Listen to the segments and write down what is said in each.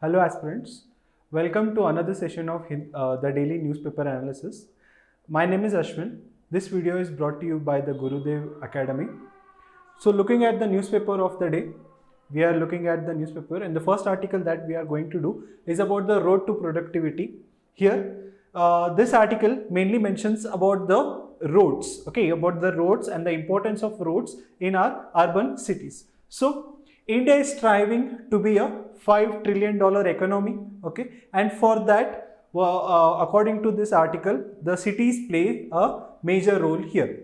Hello aspirants, welcome to another session of the daily newspaper analysis. My name is Ashwin. This video is brought to you by the Gurudev Academy. So looking at the newspaper of the day, we are looking at the newspaper and the first article that we are going to do is about the road to productivity. Here, this article mainly mentions about the roads, about the roads and the importance of roads in our urban cities. So India is striving to be a $5 trillion economy, and for that, according to this article, the cities play a major role here.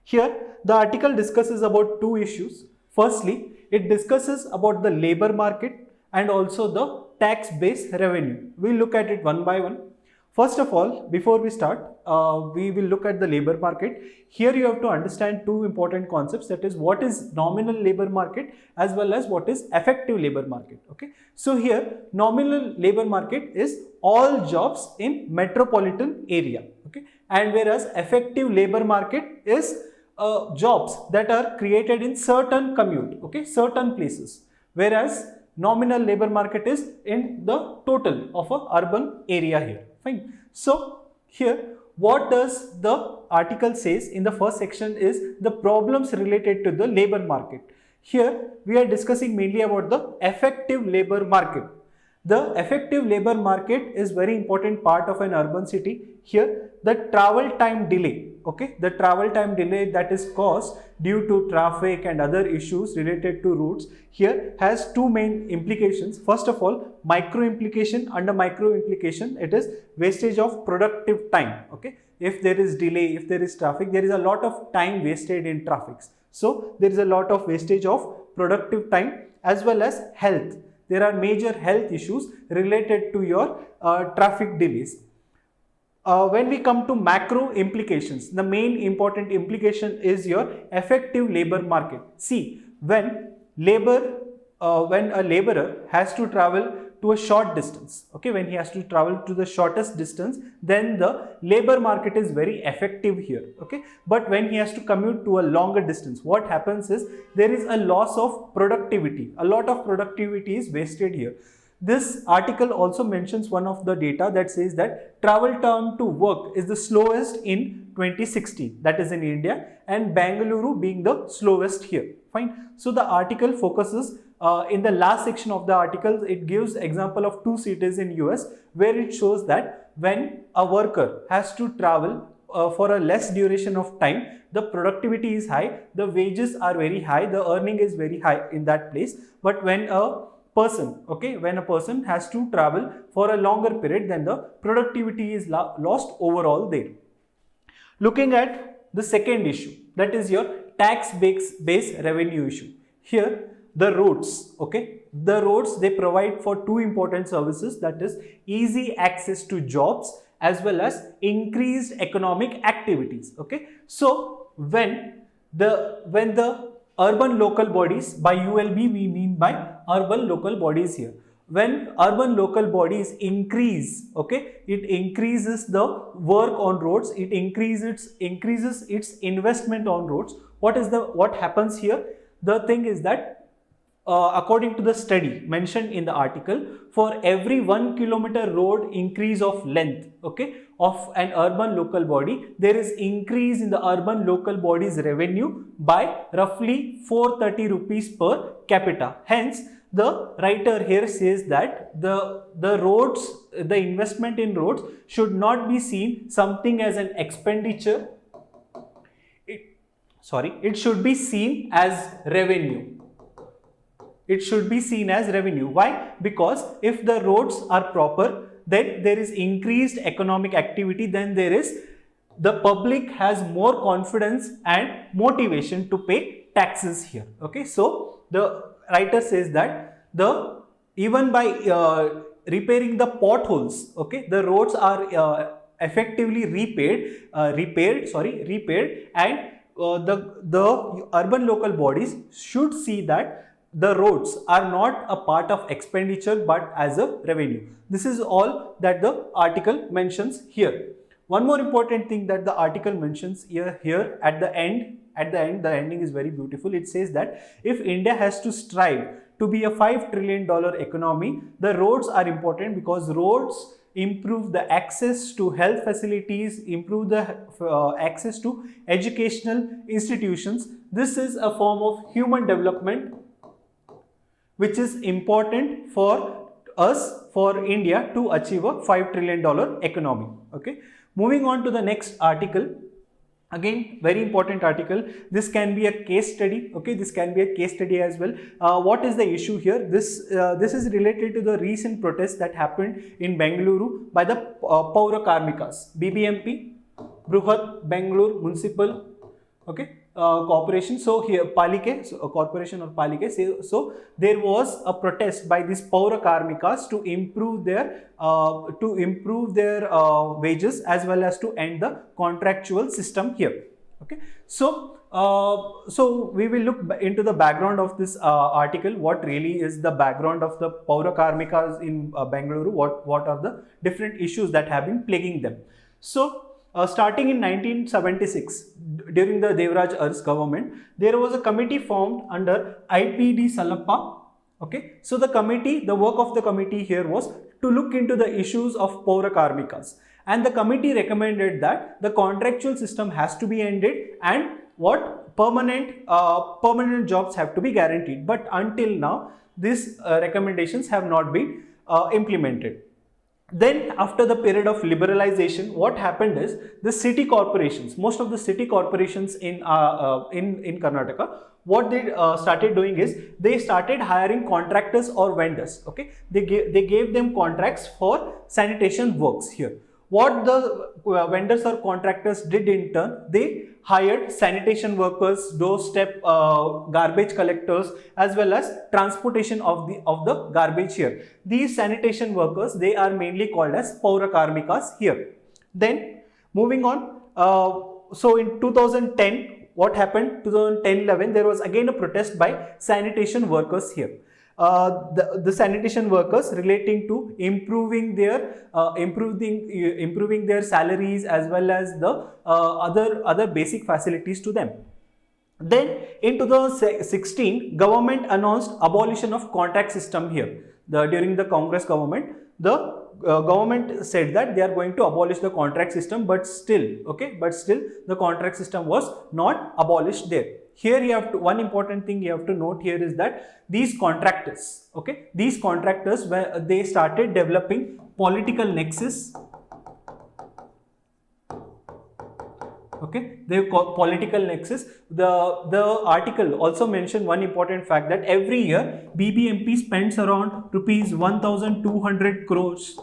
Here, the article discusses about two issues. Firstly, it discusses about the labor market and also the tax-based revenue. We'll look at it one by one. First of all, before we start, we will look at the labor market. Here you have to understand two important concepts, that is what is nominal labor market as well as what is effective labor market. So here nominal labor market is all jobs in metropolitan area, and whereas effective labor market is jobs that are created in certain commute, certain places, whereas nominal labor market is in the total of a urban area here. Fine. So here what does the article says in the first section is the problems related to the labor market. Here we are discussing mainly about the effective labor market. The effective labor market is very important part of an urban city. Here the travel time delay, the travel time delay that is caused due to traffic and other issues related to routes here has two main implications. First of all, micro implication. Under micro implication, it is wastage of productive time. If there is delay, if there is traffic, there is a lot of time wasted in traffic. So there is a lot of wastage of productive time as well as health. There are major health issues related to your traffic delays. When we come to macro implications, the main important implication is your effective labor market. See, when a laborer has to travel to a short distance, when he has to travel to the shortest distance, then the labor market is very effective here. But when he has to commute to a longer distance, what happens is there is a loss of productivity. A lot of productivity is wasted here. This article also mentions one of the data that says that travel time to work is the slowest in 2016, that is in India, and Bangalore being the slowest here. Fine. So the article focuses in the last section of the article, it gives example of two cities in US where it shows that when a worker has to travel for a less duration of time, the productivity is high, the wages are very high, the earning is very high in that place. But when a person has to travel for a longer period, then the productivity is lost overall there. Looking at the second issue, that is your tax-based revenue issue. Here the roads, the roads, they provide for two important services, that is easy access to jobs as well as increased economic activities. So when the urban local bodies, by ULB we mean by urban local bodies here. When urban local bodies increase, it increases the work on roads, it increases its investment on roads. What happens here? The thing is that according to the study mentioned in the article, for every 1 kilometer road increase of length, of an urban local body, there is increase in the urban local body's revenue by roughly 430 rupees per capita. Hence, the writer here says that the roads, the investment in roads should not be seen something as an expenditure. It should be seen as revenue. It should be seen as revenue. Why? Because if the roads are proper, then there is increased economic activity, then the public has more confidence and motivation to pay taxes here. So the writer says that even by repairing the potholes, the roads are effectively repaired, and the urban local bodies should see that the roads are not a part of expenditure but as a revenue. This is all that the article mentions here. One more important thing that the article mentions here at the end, the ending is very beautiful. It says that if India has to strive to be a $5 trillion economy, the roads are important because roads improve the access to health facilities, improve the access to educational institutions. This is a form of human development which is important for us, for India, to achieve a $5 trillion economy. Okay. Moving on to the next article. Again, very important article. This can be a case study. Okay, this can be a case study as well. What is the issue here? This is related to the recent protest that happened in Bengaluru by the Paura Karmikas, BBMP, Bruhat Bangalore Municipal, okay, corporation. So here Palike, so a corporation or Palike. So there was a protest by these Paura Karmikas to improve their wages as well as to end the contractual system here. Okay, so so we will look into the background of this article. What really is the background of the Paura Karmikas in Bengaluru? What are the different issues that have been plaguing them? So starting in 1976, during the Devraj Ar's government, there was a committee formed under IPD Salappa. Okay, so the work of the committee here was to look into the issues of Paura Karmikas, and the committee recommended that the contractual system has to be ended and permanent jobs have to be guaranteed. But until now, these recommendations have not been implemented. Then after the period of liberalization, what happened is the city corporations, most of the city corporations in Karnataka, what they started doing is they started hiring contractors or vendors. Okay, they gave them contracts for sanitation works here. What the vendors or contractors did in turn, they hired sanitation workers, doorstep garbage collectors, as well as transportation of the garbage here. These sanitation workers, they are mainly called as Paura Karmikas here. Then moving on, so in 2010, what happened? 2010-11, there was again a protest by sanitation workers here. The sanitation workers relating to improving their salaries as well as the other basic facilities to them. Then in 2016, government announced abolition of contract system here. During the Congress government, the government said that they are going to abolish the contract system, but still the contract system was not abolished there. Here you have to, one important thing you have to note here is that these contractors, okay, these contractors, where they started developing political nexus. Okay, they call political nexus. The article also mentioned one important fact that every year BBMP spends around rupees 1,200 crores.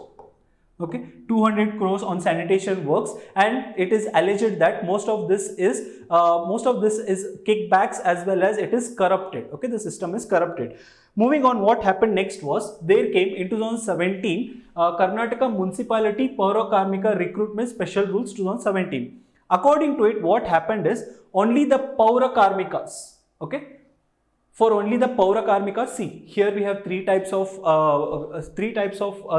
Okay, 200 crores on sanitation works, and it is alleged that most of this is kickbacks as well as it is corrupted. Okay, the system is corrupted. Moving on, what happened next was there came in 2017 Karnataka Municipality Paura Karmika Recruitment Special Rules 2017. According to it, what happened is only the Paura Karmikas, okay, for only the Paura Karmikas, see here we have three types of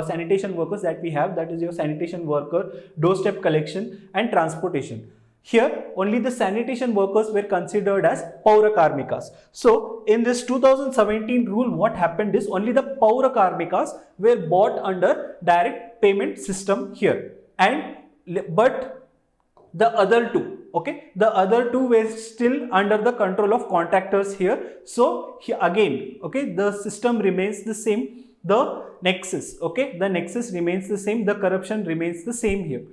sanitation workers that we have, that is your sanitation worker, doorstep collection and transportation. Here only the sanitation workers were considered as Paura Karmikas. So in this 2017 rule, what happened is only the Paura Karmikas were bought under direct payment system here, but the other two, okay, the other two were still under the control of contractors here. So here again, okay, the system remains the same, the nexus, okay, the nexus remains the same, the corruption remains the same here.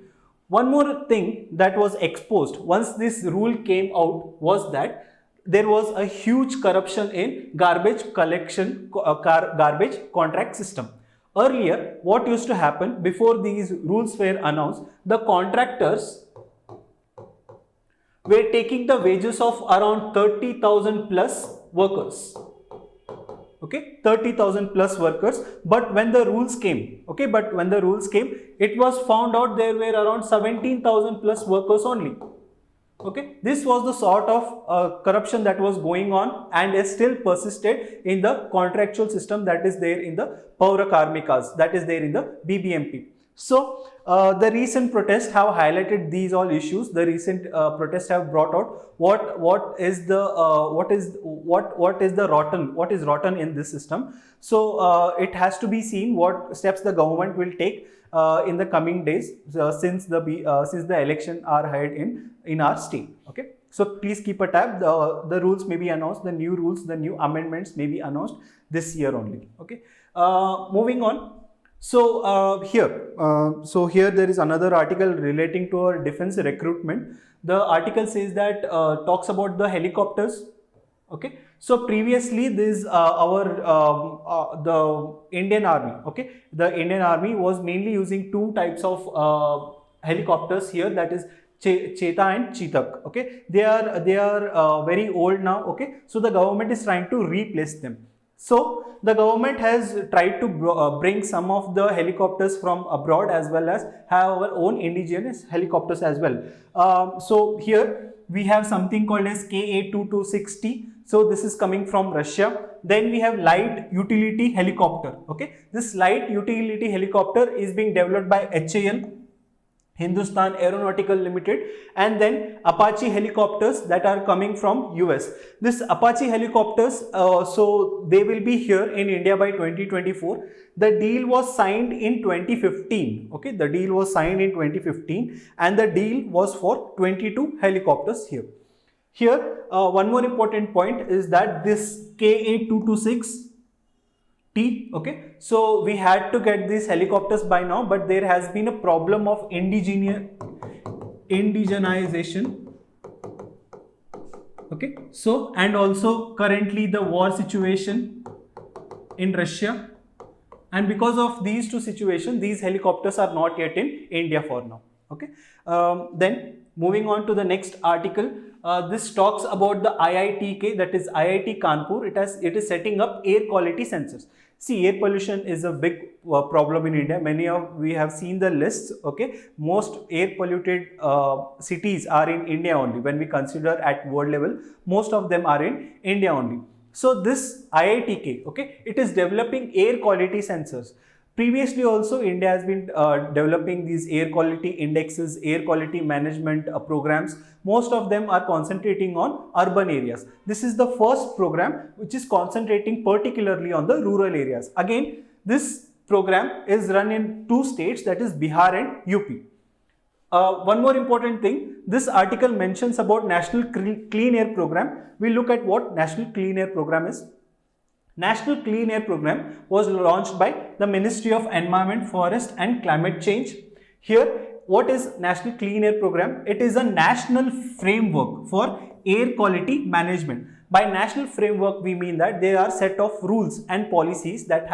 One more thing that was exposed once this rule came out was that there was a huge corruption in garbage collection, garbage contract system. Earlier, what used to happen before these rules were announced, the contractors were taking the wages of around 30,000 plus workers. Okay, 30,000 plus workers. But when the rules came, okay, it was found out there were around 17,000 plus workers only. Okay, this was the sort of corruption that was going on and is still persisted in the contractual system that is there in the Paura Karmikas, that is there in the BBMP. So the recent protests have highlighted these all issues. The recent protests have brought out what is the rotten in this system. So it has to be seen what steps the government will take in the coming days, since the election are held in our state. Okay, so please keep a tab. The rules may be announced. The new rules, the new amendments may be announced this year only. Okay, moving on. So here there is another article relating to our defense recruitment. The article says that talks about the helicopters. Okay, so previously this the Indian Army. Okay, the Indian Army was mainly using two types of helicopters here, that is Cheta and Chetak. Okay, they are very old now. Okay, so the government is trying to replace them. So the government has tried to bring some of the helicopters from abroad, as well as have our own indigenous helicopters as well. So here we have something called as KA-2260. So this is coming from Russia. Then we have light utility helicopter. Okay, this light utility helicopter is being developed by HAL, Hindustan Aeronautical Limited, and then Apache helicopters that are coming from US. This Apache helicopters, so they will be here in India by 2024. The deal was signed in 2015. Okay, the deal was signed in 2015, and the deal was for 22 helicopters here. Here, one more important point is that this KA-226 T, okay, so we had to get these helicopters by now, but there has been a problem of indigenization. Okay, so and also currently the war situation in Russia, and because of these two situations, these helicopters are not yet in India for now. Okay, then moving on to the next article. This talks about the IITK, that is IIT Kanpur. It is setting up air quality sensors. See, air pollution is a big problem in India. We have seen the lists. Okay, most air polluted cities are in India only. When we consider at world level, most of them are in India only. So this IITK, okay, it is developing air quality sensors. Previously also India has been developing these air quality indexes, air quality management programs. Most of them are concentrating on urban areas. This is the first program which is concentrating particularly on the rural areas. Again, this program is run in two states, that is Bihar and UP. One more important thing, this article mentions about National Clean Air Program. We'll look at what National Clean Air Program is. National Clean Air Program was launched by the Ministry of Environment, Forest and Climate Change. Here, what is National Clean Air Program? It is a national framework for air quality management. By national framework, we mean that there are set of rules and policies that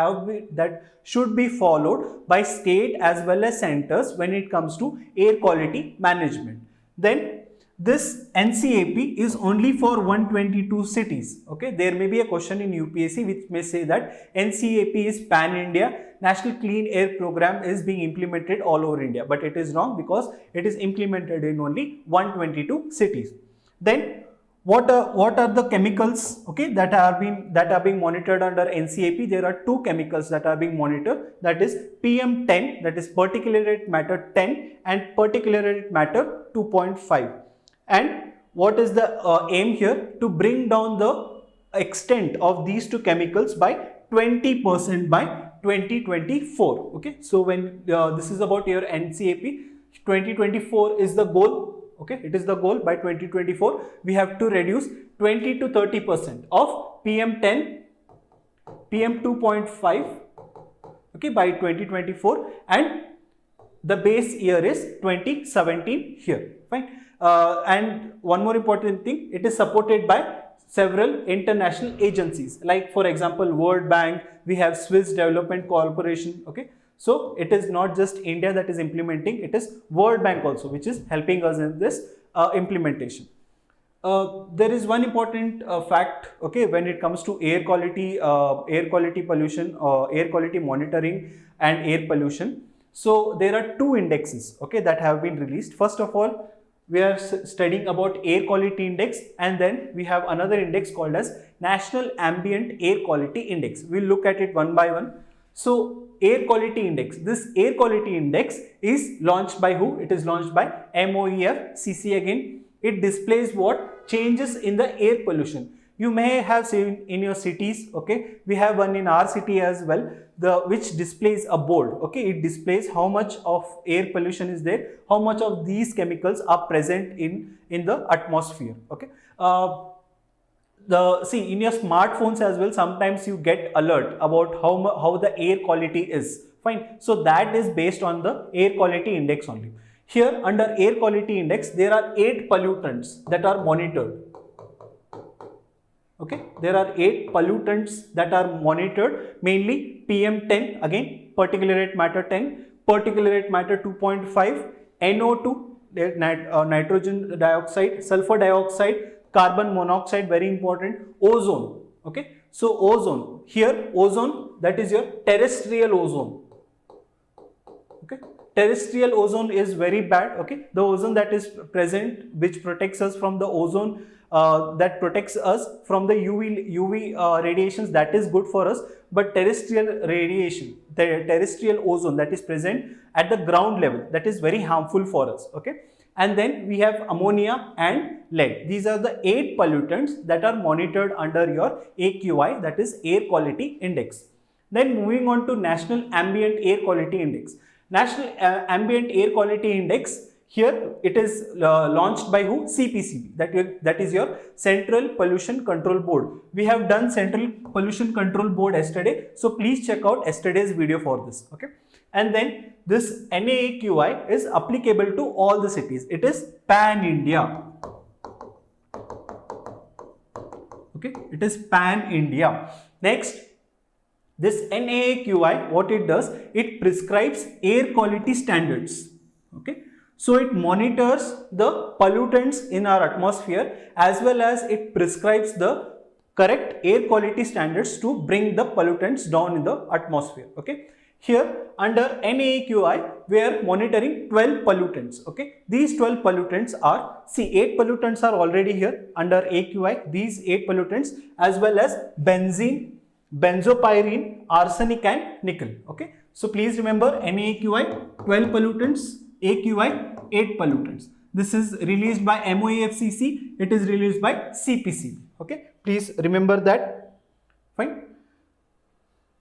should be followed by state as well as centers when it comes to air quality management. Then this NCAP is only for 122 cities. Okay, there may be a question in UPSC which may say that NCAP is pan-India, National Clean Air Program is being implemented all over India, but it is wrong because it is implemented in only 122 cities. Then what are the chemicals, okay, that are being monitored under NCAP? There are two chemicals that are being monitored, that is PM10, that is particulate matter 10, and particulate matter 2.5. And what is the aim here? To bring down the extent of these two chemicals by 20% by 2024. Okay, so when this is about your NCAP, 2024 is the goal. Okay, it is the goal. By 2024 we have to reduce 20 to 30% of PM10, PM2.5, okay, by 2024, and the base year is 2017 here. Fine. And one more important thing, it is supported by several international agencies, like for example World Bank, we have Swiss Development Corporation. Okay, so it is not just India that is implementing, it is World Bank also which is helping us in this implementation. There is one important fact, okay, when it comes to air quality pollution, air quality monitoring and air pollution. So there are two indexes, okay, that have been released. First of all, we are studying about air quality index, and then we have another index called as National Ambient Air Quality Index. We'll look at it one by one. So air quality index, this air quality index is launched by who? It is launched by MOEF-CC again. It displays what? Changes in the air pollution. You may have seen in your cities, okay, we have one in our city as well, which displays a board, okay, it displays how much of air pollution is there, how much of these chemicals are present in the atmosphere, okay. See, in your smartphones as well, sometimes you get alert about how the air quality is, fine. So that is based on the air quality index only. Here under air quality index, there are 8 pollutants that are monitored. Okay, there are 8 pollutants that are monitored, mainly PM10, again particulate matter 10, particulate matter 2.5, NO2, nitrogen dioxide, sulfur dioxide, carbon monoxide, very important, ozone. Okay, so ozone, here ozone, that is your terrestrial ozone. Okay, terrestrial ozone is very bad. Okay, the ozone that is present, which protects us from the ozone, that protects us from the UV radiations, that is good for us. But terrestrial radiation, the terrestrial ozone that is present at the ground level, that is very harmful for us. Okay, and then we have ammonia and lead. These are the 8 pollutants that are monitored under your AQI, that is air quality index. Then moving on to National Ambient Air Quality Index. National Ambient Air Quality Index, here it is launched by who? CPCB, that is your Central Pollution Control Board. We have done Central Pollution Control Board yesterday, so please check out yesterday's video for this. Okay, and then this NAAQI is applicable to all the cities. It is pan-India. Okay, it is pan-India. Next, this NAAQI, what it does, it prescribes air quality standards. Okay, so it monitors the pollutants in our atmosphere, as well as it prescribes the correct air quality standards to bring the pollutants down in the atmosphere. Okay, here under NAAQI, we are monitoring 12 pollutants. Okay, these 12 pollutants are, see, 8 pollutants are already here under AQI, these 8 pollutants, as well as benzene, benzopyrene, arsenic and nickel. Okay, so please remember, NAAQI 12 pollutants, AQI 8 pollutants. This is released by MOEF-CC, it is released by CPCB. Okay, please remember that. Fine.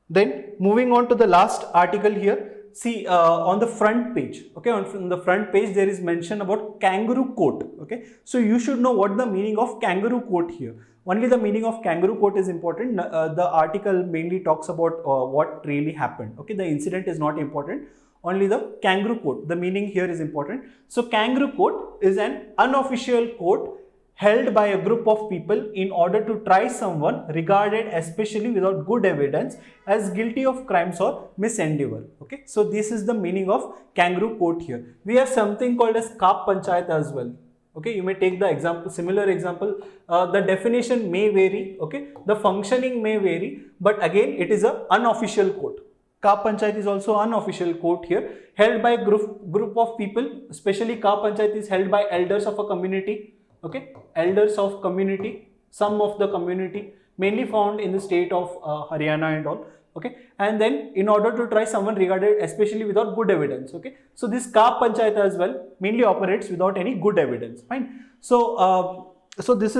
Then moving on to the last article here. See, on the front page, okay, on the front page there is mention about kangaroo court. Okay, so you should know what the meaning of kangaroo court here. Only the meaning of kangaroo court is important. The article mainly talks about what really happened. Okay, the incident is not important. Only the kangaroo court, the meaning here is important. So kangaroo court is an unofficial court held by a group of people in order to try someone regarded, especially without good evidence, as guilty of crimes or misendeavor. Okay, so this is the meaning of kangaroo court here. We have something called as Kap Panchayat as well. Okay, you may take the example, similar example. The definition may vary. Okay, the functioning may vary, but again it is an unofficial court. Kap Panchayat is also unofficial court here, held by a group of people. Especially Kap Panchayat is held by elders of a community. Okay, elders of community, some of the community, mainly found in the state of Haryana and all. Okay, and then in order to try someone regarded, especially without good evidence. Okay, so this Kap Panchayat as well mainly operates without any good evidence. Fine. So so this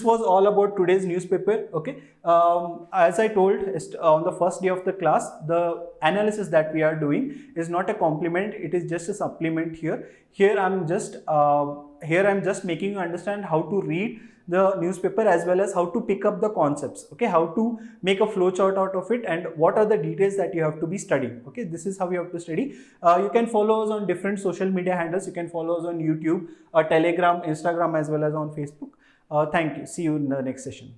was all about today's newspaper. Okay, as I told on the first day of the class, the analysis that we are doing is not a complement, it is just a supplement here. Here I'm just making you understand how to read the newspaper as well as how to pick up the concepts. Okay, how to make a flow chart out of it and what are the details that you have to be studying. Okay, this is how you have to study. You can follow us on different social media handles. You can follow us on YouTube, Telegram, Instagram, as well as on Facebook. Thank you. See you in the next session.